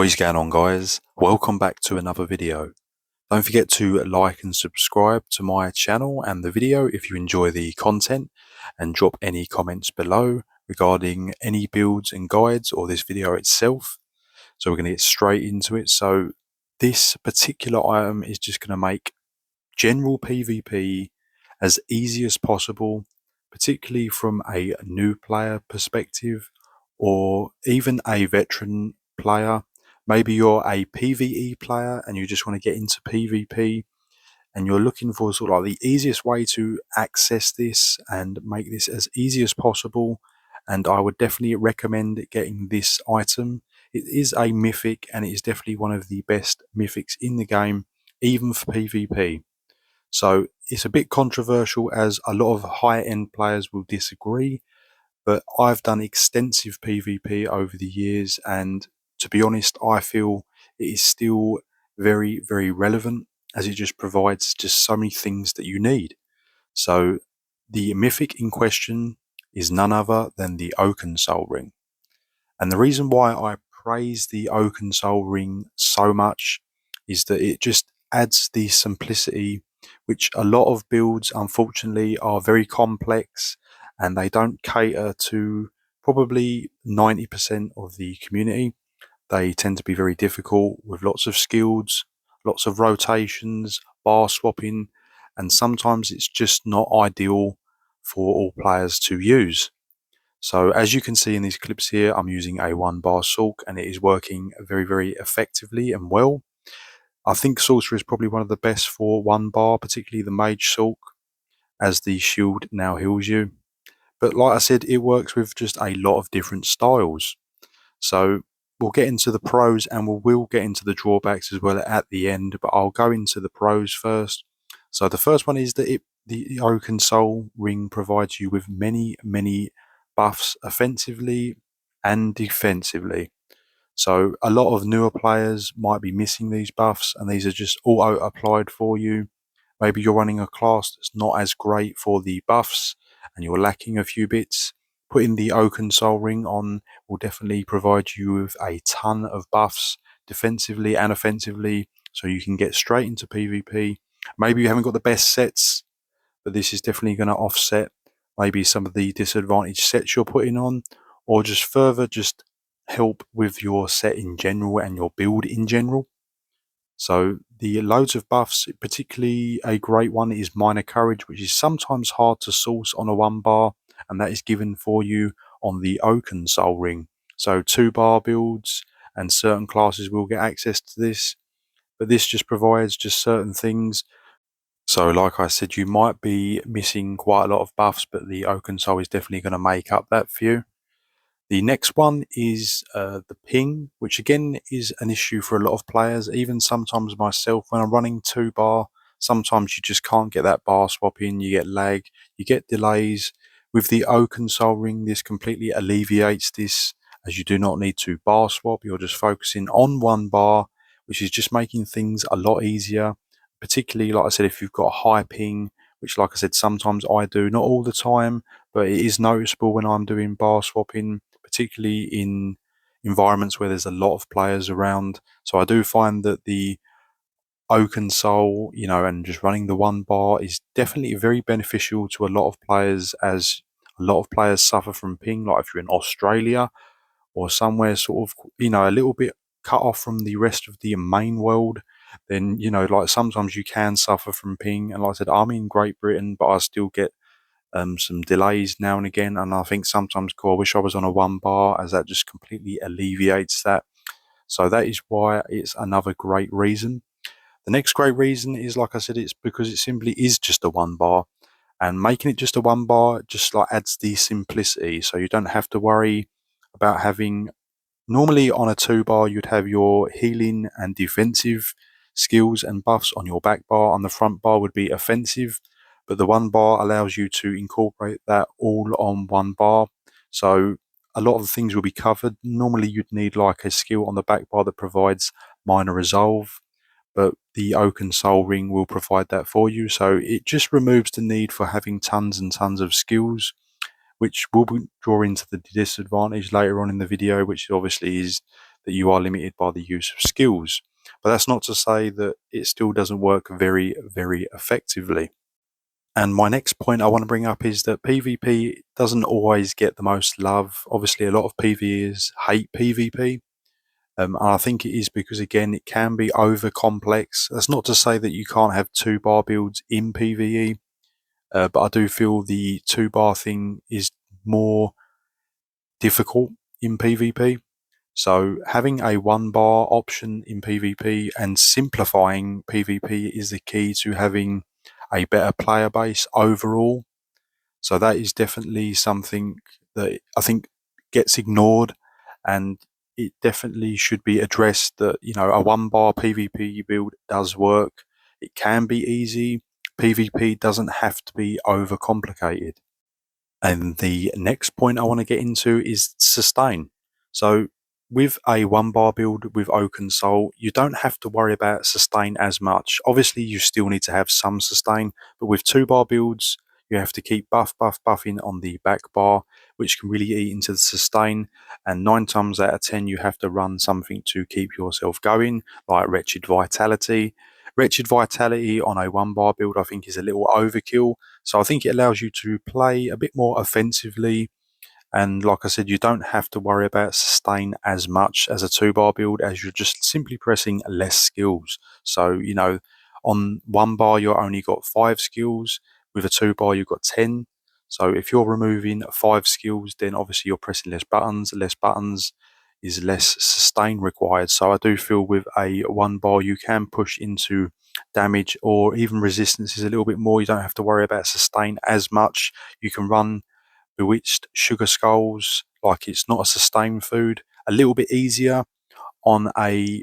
What is going on, guys? Welcome back to another video. Don't forget to like and subscribe to my channel and the video if you enjoy the content, and drop any comments below regarding any builds and guides or this video itself. So we're going to get straight into it. So this particular item is just going to make general PvP as easy as possible, particularly from a new player perspective or even a veteran player. Maybe you're a PvE player and you just want to get into PvP and you're looking for sort of like the easiest way to access this and make this as easy as possible. And I would definitely recommend getting this item. It is a mythic and it is definitely one of the best mythics in the game, even for PvP. So it's a bit controversial as a lot of high-end players will disagree, but I've done extensive PvP over the years, and to be honest, I feel it is still very, very relevant as it just provides just so many things that you need. So the mythic in question is none other than the Oaken Soul Ring. And the reason why I praise the Oaken Soul Ring so much is that it just adds the simplicity, which a lot of builds, unfortunately, are very complex and they don't cater to probably 90% of the community. They tend to be very difficult with lots of skills, lots of rotations, bar swapping, and sometimes it's just not ideal for all players to use. So as you can see in these clips here, I'm using a 1-bar Sulk and it is working very, very effectively and well. I think Sorcerer is probably one of the best for 1-bar, particularly the Mage Sulk, as the shield now heals you. But like I said, it works with just a lot of different styles. So we'll get into the pros and we'll get into the drawbacks as well at the end, but I'll go into the pros first. So the first one is that the Oaken Soul Ring provides you with many, many buffs offensively and defensively. So a lot of newer players might be missing these buffs and these are just auto applied for you. Maybe you're running a class that's not as great for the buffs and you're lacking a few bits. Putting the Oaken Soul Ring on will definitely provide you with a ton of buffs defensively and offensively, so you can get straight into PvP. Maybe you haven't got the best sets, but this is definitely going to offset maybe some of the disadvantaged sets you're putting on, or just further just help with your set in general and your build in general. So the loads of buffs, particularly a great one is Minor Courage, which is sometimes hard to source on a 1-bar, and that is given for you on the Oaken Soul Ring. So 2-bar builds and certain classes will get access to this, but this just provides just certain things. So like I said, you might be missing quite a lot of buffs, but the Oaken Soul is definitely going to make up that for you. The next one is the ping, which again is an issue for a lot of players, even sometimes myself. When I'm running 2-bar, sometimes you just can't get that bar swap in, you get lag, you get delays. With the Oaken Soul Ring, this completely alleviates this, as you do not need to bar swap, you're just focusing on 1-bar, which is just making things a lot easier, particularly, like I said, if you've got a high ping, which like I said, sometimes I do, not all the time, but it is noticeable when I'm doing bar swapping, particularly in environments where there's a lot of players around. So I do find that the Oaken Soul, and just running the 1-bar is definitely very beneficial to a lot of players, as a lot of players suffer from ping. Like if you're in Australia or somewhere sort of, a little bit cut off from the rest of the main world, then, like sometimes you can suffer from ping. And like I said, I'm in Great Britain, but I still get some delays now and again, and I think sometimes, cool, I wish I was on a 1-bar, as that just completely alleviates that. So that is why it's another great reason. The next great reason is, like I said, it's because it simply is just a 1-bar, and making it just a 1-bar just like adds the simplicity, so you don't have to worry about having. Normally on a 2-bar, you'd have your healing and defensive skills and buffs on your back bar. On the front bar would be offensive, but the 1-bar allows you to incorporate that all on 1-bar. So a lot of the things will be covered. Normally you'd need like a skill on the back bar that provides minor resolve, but the Oaken Soul Ring will provide that for you. So it just removes the need for having tons and tons of skills, which will draw into the disadvantage later on in the video, which obviously is that you are limited by the use of skills. But that's not to say that it still doesn't work very, very effectively. And my next point I want to bring up is that PvP doesn't always get the most love. Obviously, a lot of PvEs hate PvP. And I think it is because, again, it can be over complex. That's not to say that you can't have 2-bar builds in PvE, but I do feel the 2-bar thing is more difficult in PvP. So having a 1-bar option in PvP and simplifying PvP is the key to having a better player base overall. So that is definitely something that I think gets ignored, and it definitely should be addressed that, a 1-bar PvP build does work. It can be easy. PvP doesn't have to be overcomplicated. And the next point I want to get into is sustain. So with a 1-bar build with Oaken Soul, you don't have to worry about sustain as much. Obviously, you still need to have some sustain, but with 2-bar builds, you have to keep buffing on the back bar, which can really eat into the sustain. And 9 times out of 10, you have to run something to keep yourself going, like Wretched Vitality. Wretched Vitality on a 1-bar build, I think, is a little overkill. So I think it allows you to play a bit more offensively. And like I said, you don't have to worry about sustain as much as a 2-bar build, as you're just simply pressing less skills. So, on 1-bar, you've only got 5 skills. With a 2-bar, you've got 10. So if you're removing 5 skills, then obviously you're pressing less buttons. Less buttons is less sustain required. So I do feel with a 1-bar, you can push into damage or even resistance is a little bit more. You don't have to worry about sustain as much. You can run Bewitched Sugar Skulls like it's not a sustain food a little bit easier on a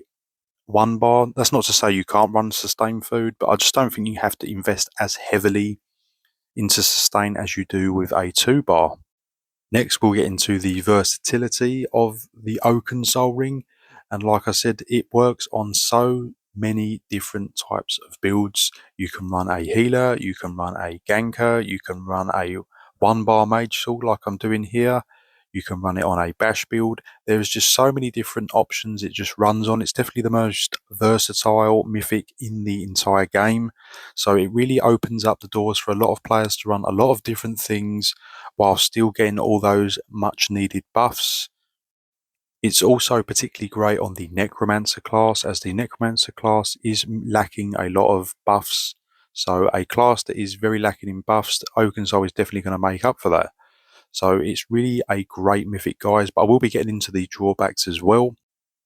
1-bar. That's not to say you can't run sustain food, but I just don't think you have to invest as heavily into sustain as you do with a 2-bar. Next, we'll get into the versatility of the Oaken Soul Ring. And like I said, it works on so many different types of builds. You can run a healer, you can run a ganker, you can run a 1-bar mage sword like I'm doing here. You can run it on a bash build. There's just so many different options it just runs on. It's definitely the most versatile mythic in the entire game. So it really opens up the doors for a lot of players to run a lot of different things while still getting all those much needed buffs. It's also particularly great on the Necromancer class, as the Necromancer class is lacking a lot of buffs. So a class that is very lacking in buffs, Oaken Soul is definitely going to make up for that. So it's really a great mythic, guys, but I will be getting into the drawbacks as well.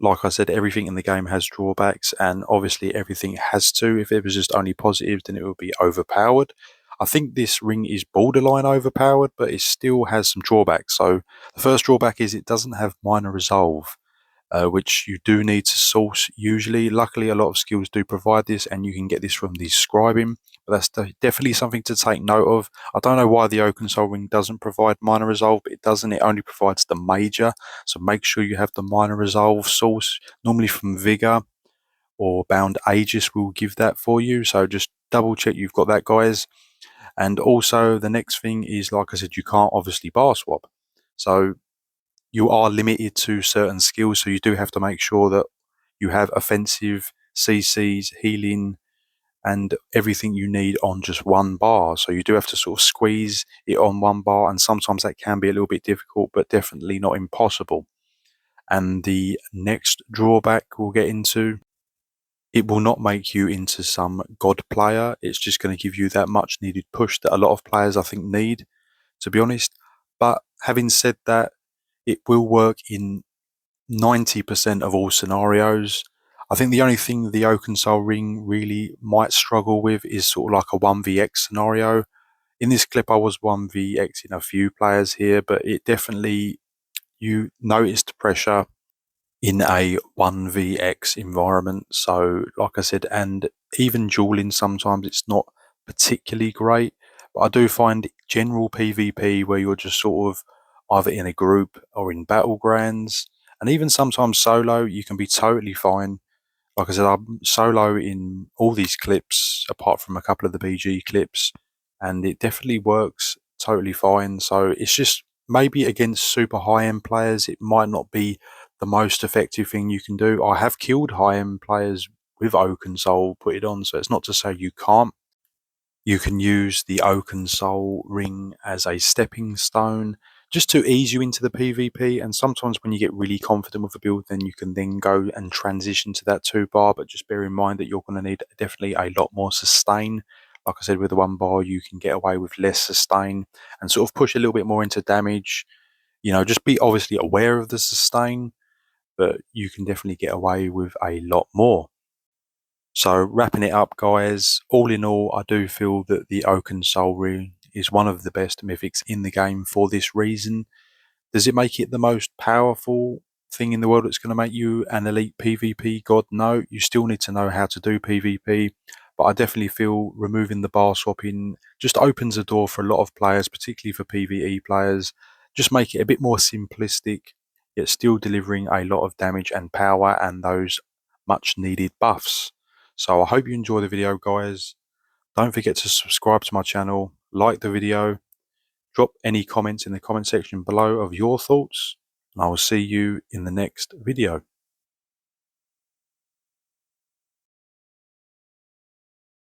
Like I said, everything in the game has drawbacks, and obviously everything has to. If it was just only positive, then it would be overpowered. I think this ring is borderline overpowered, but it still has some drawbacks. So the first drawback is it doesn't have minor resolve, which you do need to source usually. Luckily, a lot of skills do provide this, and you can get this from the scribing, but that's definitely something to take note of. I don't know why the Oaken Soul Ring doesn't provide minor resolve, but it doesn't. It only provides the major, so make sure you have the minor resolve source, normally from Vigor or Bound Aegis will give that for you, so just double check you've got that, guys. And also the next thing is, like I said, you can't obviously bar swap. So you are limited to certain skills, so you do have to make sure that you have offensive, CCs, healing, and everything you need on just 1-bar. So you do have to sort of squeeze it on 1-bar, and sometimes that can be a little bit difficult, but definitely not impossible. And the next drawback we'll get into, it will not make you into some god player. It's just going to give you that much needed push that a lot of players I think need, to be honest. But having said that, it will work in 90% of all scenarios. I think the only thing the Oaken Soul Ring really might struggle with is sort of like a 1vx scenario. In this clip, I was 1vx in a few players here, but it definitely, you noticed the pressure in a 1vx environment. So, like I said, and even dueling sometimes it's not particularly great. But I do find general PvP where you're just sort of either in a group or in battlegrounds, and even sometimes solo, you can be totally fine. Like I said, I'm solo in all these clips, apart from a couple of the BG clips, and it definitely works totally fine. So it's just maybe against super high end players, it might not be the most effective thing you can do. I have killed high-end players with Oaken Soul put it on, so it's not to say you can't. You can use the Oaken Soul ring as a stepping stone just to ease you into the PvP, and sometimes when you get really confident with a build, then you can then go and transition to that 2 bar, but just bear in mind that you're going to need definitely a lot more sustain. Like I said, with the 1 bar you can get away with less sustain and sort of push a little bit more into damage. Just be obviously aware of the sustain, but you can definitely get away with a lot more. So wrapping it up, guys, all in all, I do feel that the Oaken Soul Ring is one of the best mythics in the game for this reason. Does it make it the most powerful thing in the world that's going to make you an elite PvP god? No, you still need to know how to do PvP, but I definitely feel removing the bar swapping just opens a door for a lot of players, particularly for PvE players. Just make it a bit more simplistic, yet still delivering a lot of damage and power and those much needed buffs. So I hope you enjoy the video, guys. Don't forget to subscribe to my channel, like the video, drop any comments in the comment section below of your thoughts, and I will see you in the next video.